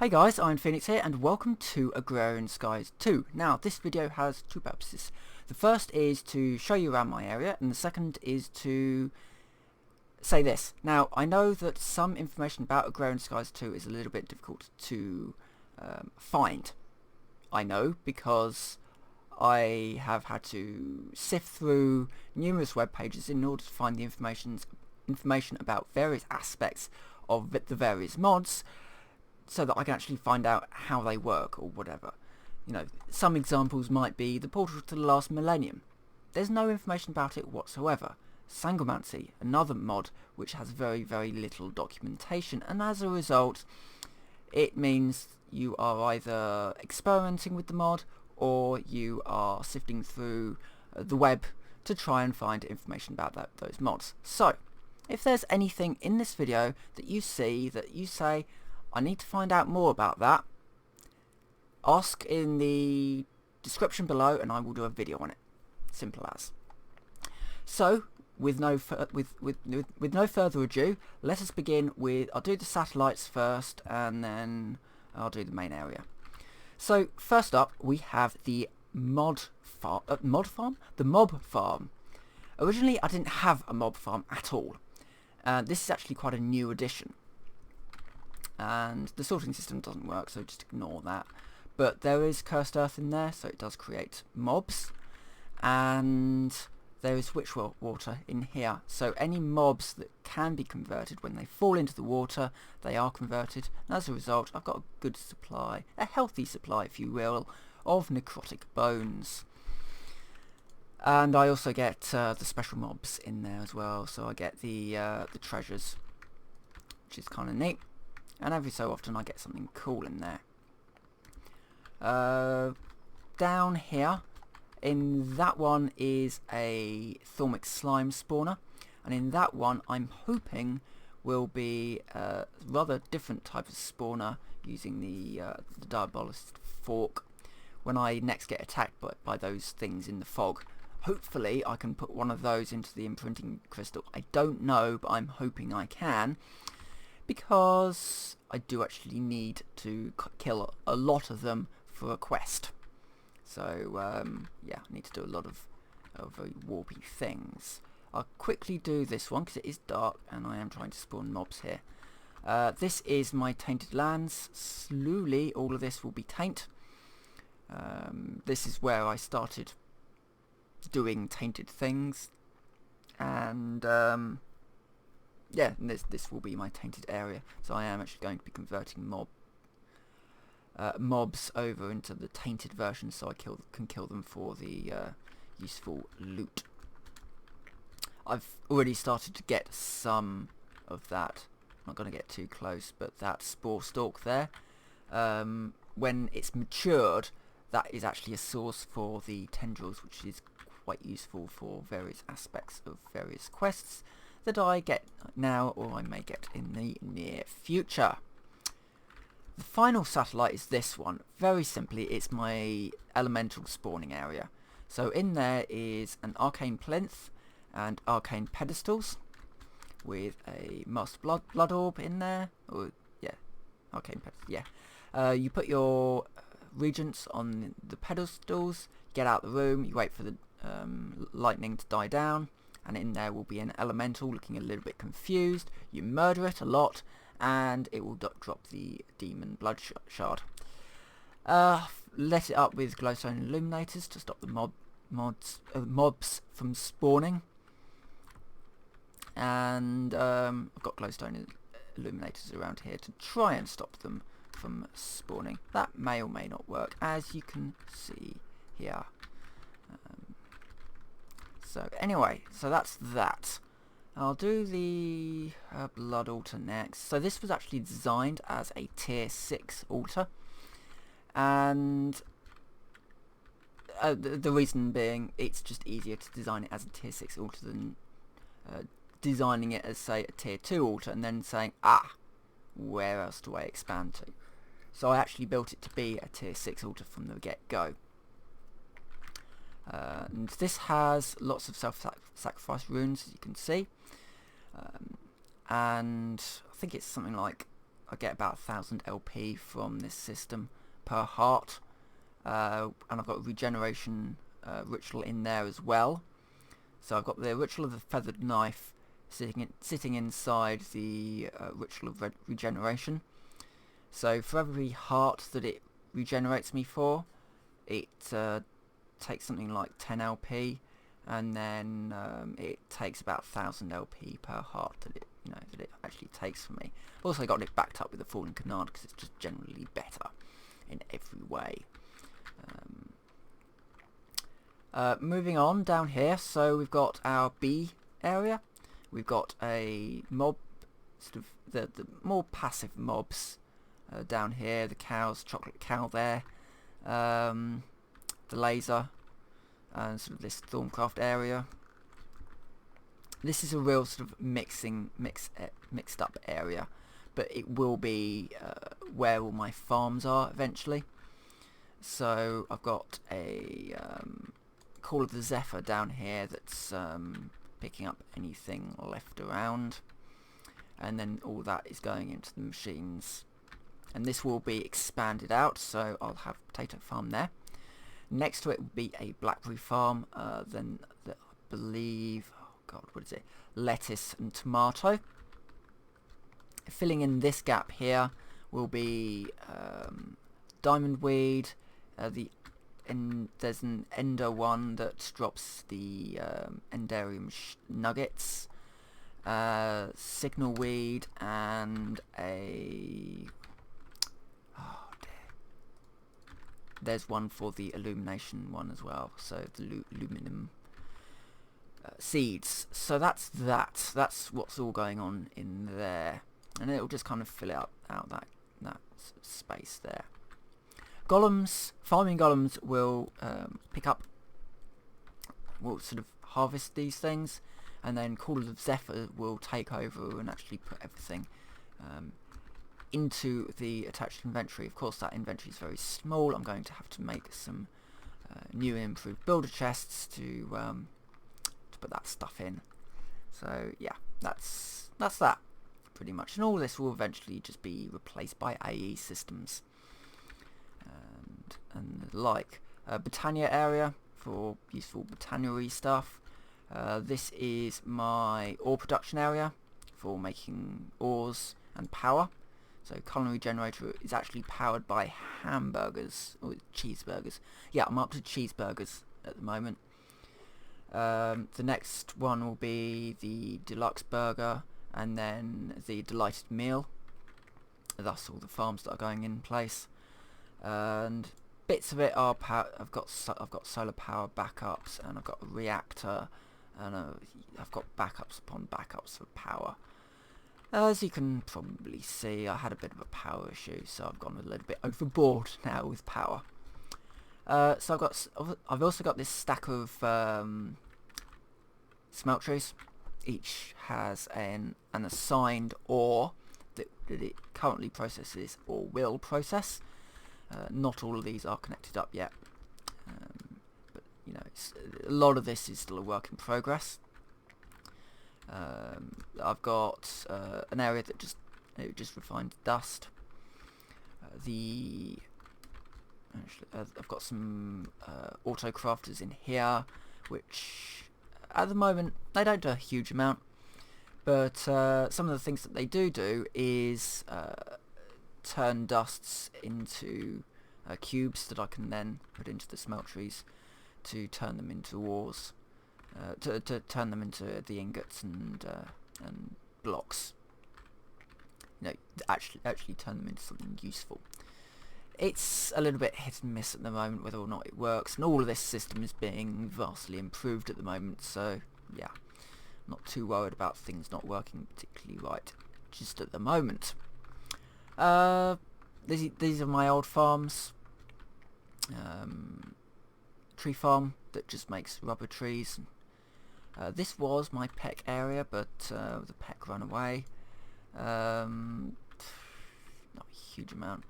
Hey guys, I'm Phoenix here and welcome to Agrarian Skies 2. Now this video has two purposes. The first is to show you around my area and the second is to say this. Now I know that some information about Agrarian Skies 2 is a little bit difficult to find. I know because I have had to sift through numerous web pages in order to find the information about various aspects of the various mods, so that I can actually find out how they work or whatever. You know, some examples might be the portal to the last millennium. There's no information about it whatsoever. Sangomancy, another mod which has very little documentation, and as a result it means you are either experimenting with the mod or you are sifting through the web to try and find information about those mods. So if there's anything in this video that you see that you say, I need to find out more about that, ask in the description below and I will do a video on it. Simple as. So with no further ado, let us begin with, I'll do the satellites first and then I'll do the main area. So first up we have the mob farm. Originally I didn't have a mob farm at all. This is actually quite a new addition. And the sorting system doesn't work, so just ignore that. But there is cursed earth in there, so it does create mobs. And there is witch water in here, so any mobs that can be converted, when they fall into the water, they are converted. And as a result, I've got a good supply, a healthy supply if you will, of necrotic bones. And I also get the special mobs in there as well, so I get the treasures, which is kind of neat. And every so often I get something cool in there. Down here, in that one is a Thormic slime spawner, and in that one I'm hoping will be a rather different type of spawner using the Diabolist fork. When I next get attacked by those things in the fog, hopefully I can put one of those into the imprinting crystal. I don't know, but I'm hoping I can, because I do actually need to kill a lot of them for a quest. So yeah, I need to do a lot of very warpy things. I'll quickly do this one because it is dark and I am trying to spawn mobs here. This is my tainted lands. Slowly all of this will be taint. This is where I started doing tainted things, and yeah, and this will be my tainted area. So I am actually going to be converting mobs over into the tainted version, so I can kill them for the useful loot. I've already started to get some of that. I'm not going to get too close, but that spore stalk there, when it's matured, that is actually a source for the tendrils, which is quite useful for various aspects of various quests that I get now or I may get in the near future. The final satellite is this one. Very simply, it's my elemental spawning area. So in there is an arcane plinth and arcane pedestals with a master blood orb in there. Or yeah, arcane pedestal. Yeah. You put your regents on the pedestals, get out the room, you wait for the lightning to die down, and in there will be an elemental looking a little bit confused. You murder it a lot and it will drop the demon blood shard. Let it up with glowstone illuminators to stop the mobs from spawning, and I've got glowstone illuminators around here to try and stop them from spawning. That may or may not work, as you can see here. So anyway, so that's that. I'll do the blood altar next. So this was actually designed as a tier 6 altar, and the reason being it's just easier to design it as a tier 6 altar than designing it as, say, a tier 2 altar and then saying, where else do I expand to? So I actually built it to be a tier 6 altar from the get-go. And this has lots of self-sacrifice runes, as you can see, and I think it's something like I get about 1000 LP from this system per heart, and I've got a regeneration ritual in there as well. So I've got the ritual of the feathered knife sitting inside the ritual of regeneration. So for every heart that it regenerates me for, it takes something like 10 LP, and then it takes about 1000 LP per heart that it actually takes from me. I've also got it backed up with the Fallen Canard because it's just generally better in every way. Moving on down here, so we've got our bee area. We've got a mob, sort of the more passive mobs down here. The cows, chocolate cow there, the laser, and sort of this Thorncraft area. This is a real sort of mixed up area, but it will be where all my farms are eventually. So I've got a Call of the Zephyr down here that's picking up anything left around, and then all that is going into the machines, and this will be expanded out, so I'll have a potato farm there. Next to it will be a blackberry farm, then I believe, oh god, what is it, lettuce and tomato. Filling in this gap here will be diamond weed, there's an ender one that drops the enderium nuggets, signal weed, and there's one for the illumination one as well, so the aluminum seeds. So that's what's all going on in there, and it'll just kind of fill out that space there. Golems, farming golems will will sort of harvest these things, and then Call of Zephyr will take over and actually put everything into the attached inventory. Of course, that inventory is very small. I'm going to have to make some new and improved builder chests to put that stuff in. So yeah, that's that pretty much, and all this will eventually just be replaced by AE systems and the like. Botania area for useful botanery stuff. This is my ore production area for making ores and power. So culinary generator is actually powered by hamburgers or cheeseburgers. Yeah, I'm up to cheeseburgers at the moment. The next one will be the deluxe burger, and then the delighted meal. That's all the farms that are going in place, and bits of it are I've got solar power backups, and I've got a reactor, and I've got backups upon backups for power. As you can probably see, I had a bit of a power issue, so I've gone a little bit overboard now with power. So I've also got this stack of smelteries. Each has an assigned ore that it currently processes or will process. Not all of these are connected up yet, but you know, a lot of this is still a work in progress. I've got an area that just refined dust. I've got some auto crafters in here, which at the moment they don't do a huge amount, but some of the things that they do is turn dusts into cubes that I can then put into the smelteries to turn them into ores, to turn them into the ingots and blocks. You know, actually turn them into something useful. It's a little bit hit and miss at the moment whether or not it works, and all of this system is being vastly improved at the moment, so yeah, I'm not too worried about things not working particularly right just at the moment. These are my old farms. Tree farm that just makes rubber trees. This was my peck area, but the peck ran away. Not a huge amount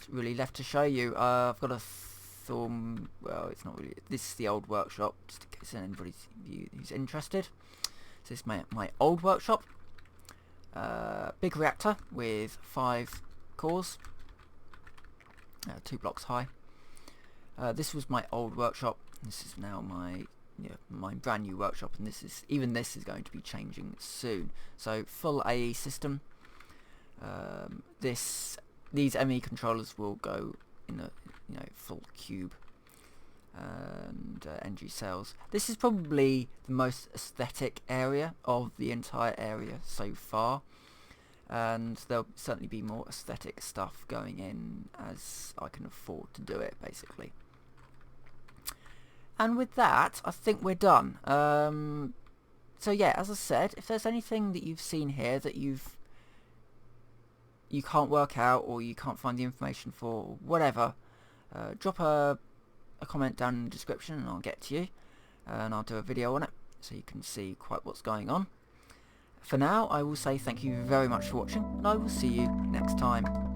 really left to show you. I've got a thorn. Well, it's not really. This is the old workshop, just in case anybody who's interested. So this is my old workshop. big reactor with 5 cores, 2 blocks high. This was my old workshop. This is now my my brand new workshop, and this is going to be changing soon. So full AE system. These ME controllers will go in a full cube, and NG cells. This is probably the most aesthetic area of the entire area so far, and there'll certainly be more aesthetic stuff going in as I can afford to do it, basically. And with that, I think we're done. So yeah, as I said, if there's anything that you've seen here that you can't work out, or you can't find the information for, or whatever, drop a comment down in the description and I'll get to you, and I'll do a video on it so you can see quite what's going on. For now, I will say thank you very much for watching, and I will see you next time.